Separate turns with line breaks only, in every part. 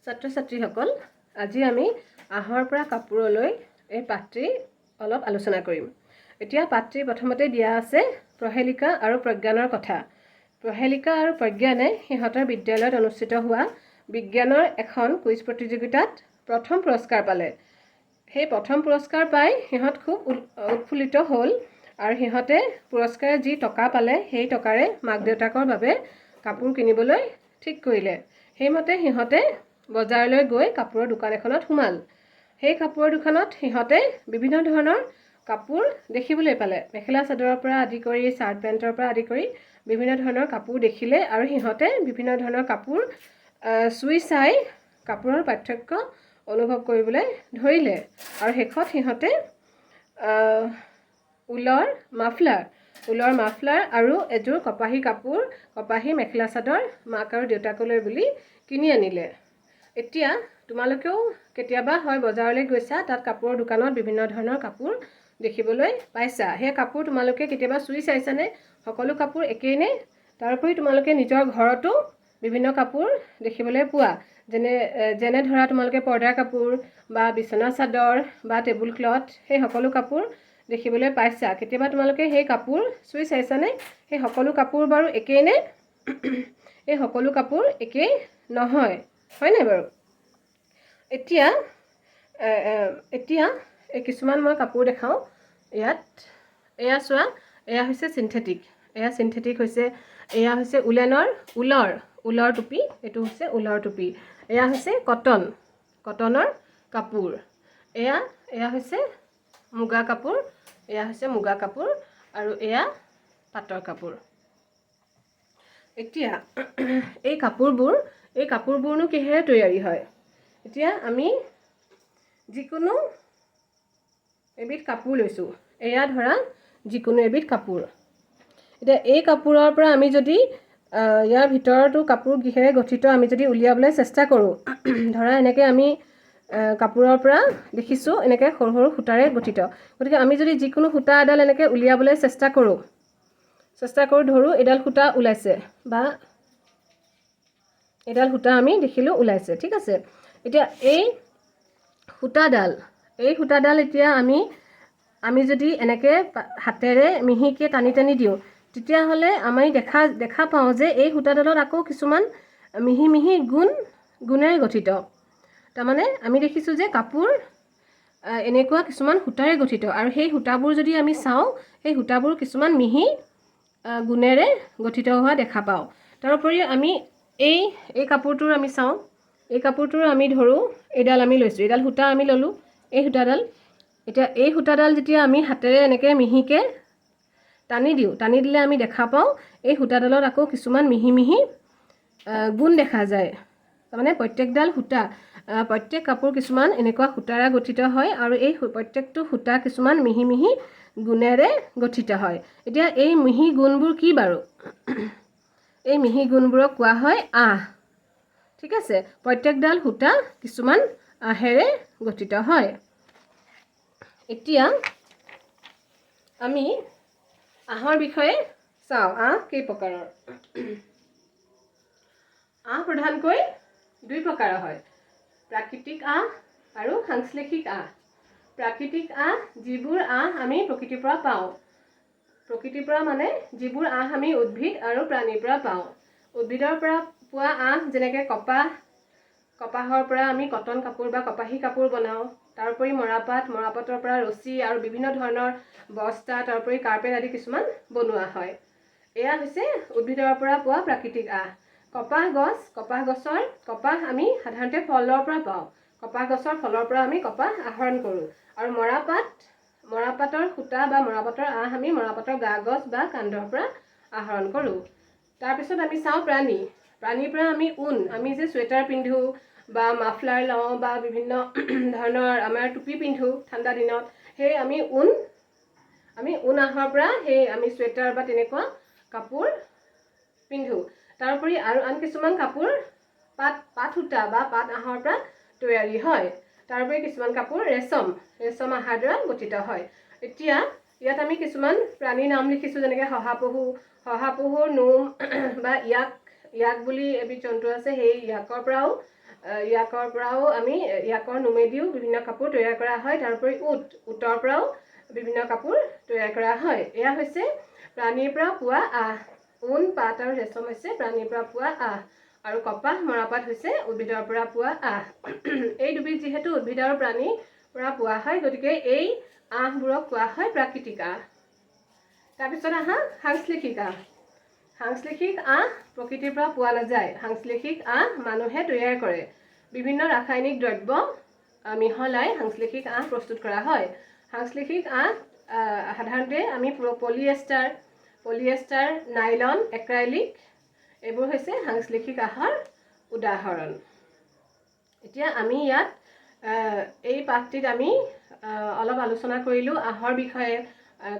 ছাত্ৰ ছাত্ৰীসকল, আজি আমি আহৰ পৰা কাপোৰলৈ এই পাঠটি অলপ আলোচনা কৰিম। এতিয়া পাঠটিৰ প্ৰথমতে দিয়া আছে প্ৰহেলিকা আৰু প্ৰজ্ঞানৰ কথা। প্ৰহেলিকা আৰু প্ৰজ্ঞানে সিহঁতৰ বিদ্যালয়ত অনুষ্ঠিত হোৱা বিজ্ঞানৰ এখন কুইজ প্ৰতিযোগিতাত প্ৰথম পুৰস্কাৰ পালে। সেই প্ৰথম পুৰস্কাৰ পাই সিহঁত খুব উৎফুল্লিত হ'ল আৰু সিহঁতে পুৰস্কাৰে যি টকা পালে সেই টকাৰে মাক দেউতাকৰ বাবে কাপোৰ কিনিবলৈ ঠিক কৰিলে। সেইমতে সিহঁতে বজাৰলৈ গৈ কাপোৰৰ দোকান এখনত সোমাল। সেই কাপোৰৰ দোকানত সিহঁতে বিভিন্ন ধৰণৰ কাপোৰ দেখিবলৈ পালে। মেখেলা চাদৰৰ পৰা আদি কৰি চাৰ্ট পেণ্টৰ পৰা আদি কৰি বিভিন্ন ধৰণৰ কাপোৰ দেখিলে আৰু সিহঁতে বিভিন্ন ধৰণৰ কাপোৰ চুই চাই কাপোৰৰ পাৰ্থক্য অনুভৱ কৰিবলৈ ধৰিলে। আৰু শেষত সিহঁতে ঊলৰ মাফলাৰ আৰু এযোৰ কপাহী মেখেলা চাদৰ মাক আৰু দেউতাকলৈ বুলি কিনি আনিলে। এতিয়া তোমালোকেও কেতিয়াবা হয় বজাৰলৈ গৈছা, তাত কাপোৰৰ দোকানত বিভিন্ন ধৰণৰ কাপোৰ দেখিবলৈ পাইছা। সেই কাপোৰ তোমালোকে কেতিয়াবা চুই চাইছানে? সকলো কাপোৰ একেই নে? তাৰোপৰি তোমালোকে নিজৰ ঘৰতো বিভিন্ন কাপোৰ দেখিবলৈ পোৱা, যেনে ধৰা তোমালোকে পৰ্দাৰ কাপোৰ বা বিচনা চাদৰ বা টেবুল ক্লথ, সেই সকলো কাপোৰ দেখিবলৈ পাইছা। কেতিয়াবা তোমালোকে সেই কাপোৰ চুই চাইছানে? সেই সকলো কাপোৰ বাৰু একেই নে? এই সকলো কাপোৰ একেই নহয়, হয়নে বাৰু? এতিয়া কিছুমান মই কাপোৰ দেখাওঁ ইয়াত। এয়া চোৱা, এয়া হৈছে চিন্থেটিক। এয়া হৈছে ঊলৰ টুপি। এইটো হৈছে ঊলৰ টুপি। এয়া হৈছে কটনৰ কাপোৰ। এয়া হৈছে মুগা কাপোৰ। আৰু এয়া পাটৰ কাপোৰ। এতিয়া এই কাপোৰবোৰনো কিহেৰে তৈয়াৰী হয়? এতিয়া আমি যিকোনো এবিধ কাপোৰ লৈছোঁ। এয়া ধৰা যিকোনো এবিধ কাপোৰ। এতিয়া এই কাপোৰৰ পৰা আমি যদি ইয়াৰ ভিতৰতো কাপোৰ কিহেৰে গঠিত আমি যদি উলিয়াবলৈ চেষ্টা কৰোঁ, ধৰা এনেকৈ আমি কাপোৰৰ পৰা দেখিছোঁ এনেকৈ সৰু সৰু সূতাৰে গঠিত। গতিকে আমি যদি যিকোনো সূতা এডাল এনেকৈ উলিয়াবলৈ চেষ্টা কৰোঁ, ধৰোঁ এডাল সূতা ওলাইছে বা এডাল সূতা আমি দেখিলোঁ ওলাইছে, ঠিক আছে। এতিয়া এই সূতাডাল এতিয়া আমি যদি এনেকৈ হাতেৰে মিহিকৈ টানি দিওঁ, তেতিয়াহ'লে আমি দেখা পাওঁ যে এই সূতাডালত আকৌ কিছুমান মিহি গুণেৰে গঠিত। তাৰমানে আমি দেখিছোঁ যে কাপোৰ এনেকুৱা কিছুমান সূতাৰে গঠিত আৰু সেই সূতাবোৰ যদি আমি চাওঁ, সেই সূতাবোৰ কিছুমান মিহি গুণেৰে গঠিত হোৱা দেখা পাওঁ। তাৰোপৰি আমি এই কাপোৰটোৰ আমি চাওঁ। এই কাপোৰটোৰ আমি ধৰোঁ এইডাল আমি লৈছোঁ, এইডাল সূতা আমি ল'লোঁ, এই সূতাডাল। এতিয়া এই সূতাডাল যেতিয়া আমি হাতেৰে এনেকৈ মিহিকৈ টানি দিলে আমি দেখা পাওঁ এই সূতাডালত আকৌ কিছুমান মিহি গুণ দেখা যায়। তাৰমানে প্ৰত্যেক কাপোৰ কিছুমান এনেকুৱা সূতাৰে গঠিত হয় আৰু এই প্ৰত্যেকটো সূতা কিছুমান মিহি গুণেৰে গঠিত হয়। এতিয়া এই মিহি গুণবোৰ কি বাৰু? এই মিহি গুণবোৰক কোৱা হয় আঁহ, ঠিক আছে। প্ৰত্যেকডাল সূতা কিছুমান আঁহেৰে গঠিত হয়। এতিয়া আমি আঁহৰ বিষয়ে চাওঁ। আঁহ কেই প্ৰকাৰৰ? আঁহ প্ৰধানকৈ দুই প্ৰকাৰৰ হয়, প্ৰাকৃতিক আঁহ আৰু সাংশ্লেষিক আঁহ। প্ৰাকৃতিক আঁহ যিবোৰ আঁহ আমি প্ৰকৃতিৰ পৰা পাওঁ। প্ৰকৃতিৰ পৰা মানে যিবোৰ আঁহ আমি উদ্ভিদ আৰু প্ৰাণীৰ পৰা পাওঁ। উদ্ভিদৰ পৰা পোৱা আঁহ যেনেকৈ কপাহৰ পৰা আমি কটন কাপোৰ বা কপাহী কাপোৰ বনাওঁ। তাৰোপৰি মৰাপাটৰ পৰা ৰছী আৰু বিভিন্ন ধৰণৰ বস্তা, তাৰোপৰি কাৰ্পেট আদি কিছুমান বনোৱা হয়। এয়া হৈছে উদ্ভিদৰ পৰা পোৱা প্ৰাকৃতিক আঁহ। কপাহ আমি সাধাৰণতে ফলৰ পৰা পাওঁ। কপাহ গছৰ ফলৰ পৰা আমি কপাহ আহৰণ কৰোঁ। আৰু মৰাপাটৰ সূতা বা মৰাপাটৰ আঁহ আমি মৰাপাটৰ গা গছ বা কাণ্ডৰ পৰা আহৰণ কৰোঁ। তাৰপিছত আমি চাওঁ প্ৰাণীৰ পৰা আমি আমি যে চুৱেটাৰ পিন্ধোঁ বা মাফলাৰ লওঁ বা বিভিন্ন ধৰণৰ আমাৰ টুপি পিন্ধোঁ ঠাণ্ডা দিনত, সেই আমি ঊণ আঁহৰ পৰা সেই আমি চুৱেটাৰ বা তেনেকুৱা কাপোৰ পিন্ধোঁ। তাৰোপৰি আৰু আন কিছুমান কাপোৰ পাট সূতা বা পাট আঁহৰ পৰা তৈয়াৰী হয়। তাৰোপৰি কিছুমান কাপোৰ ৰেচম আঁহৰ দ্বাৰা গঠিত হয়। এতিয়া ইয়াত আমি কিছুমান প্ৰাণীৰ নাম লিখিছোঁ, যেনেকৈ শহাপহুৰ নোম বা ইয়াক বুলি এবিধ জন্তু আছে, সেই ইয়াকৰ পৰাও ইয়াকৰ পৰাও আমি ইয়াকৰ নোমেদিও বিভিন্ন কাপোৰ তৈয়াৰ কৰা হয়। তাৰোপৰি উটৰ পৰাও বিভিন্ন কাপোৰ তৈয়াৰ কৰা হয়। এয়া হৈছে প্ৰাণীৰ পৰা পোৱা আঁহ। ঊণ, পাট আৰু ৰেচম হৈছে প্ৰাণীৰ পৰা পোৱা আঁহ, আৰু কপাহ, মৰাপাট হৈছে উদ্ভিদৰ পৰা পোৱা আঁহ। এই দুবিধ যিহেতু উদ্ভিদ আৰু প্ৰাণীৰ পৰা পোৱা হয়, গতিকে এই আঁহবোৰক কোৱা হয় প্ৰাকৃতিক আঁহ। তাৰপিছত আহা সাংশ্লেষিক আঁহ। সাংশ্লেষিক আঁহ প্ৰকৃতিৰ পৰা পোৱা নাযায়। সাংশ্লেষিক আঁহ মানুহে তৈয়াৰ কৰে। বিভিন্ন ৰাসায়নিক দ্ৰব্য মিহলাই সাংশ্লেষিক আঁহ প্ৰস্তুত কৰা হয়। সাংশ্লেষিক আঁহ সাধাৰণতে আমি পলিয়েষ্টাৰ, নাইলন, এক্ৰাইলিক এইবোৰ হৈছে সাংশ্লেষিক আঁহৰ উদাহৰণ। এতিয়া আমি ইয়াত এই পাঠটিত আমি অলপ আলোচনা কৰিলোঁ আঁহৰ বিষয়ে।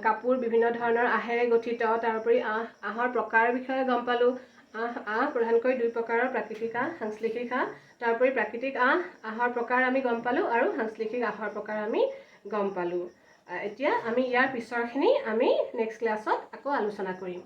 কাপোৰ বিভিন্ন ধৰণৰ আঁহেৰে গঠিত, তাৰোপৰি আঁহৰ প্ৰকাৰৰ বিষয়ে গম পালোঁ। আঁহ প্ৰধানকৈ দুই প্ৰকাৰৰ, প্ৰাকৃতিক আঁহ, সাংশ্লেষিক আঁহ। তাৰোপৰি প্ৰাকৃতিক আঁহৰ প্ৰকাৰ আমি গম পালোঁ আৰু সাংশ্লেষিক আঁহৰ প্ৰকাৰ আমি গম পালোঁ। এতিয়া আমি ইয়াৰ পিছৰখিনি আমি নেক্সট ক্লাছত আকৌ আলোচনা কৰিম।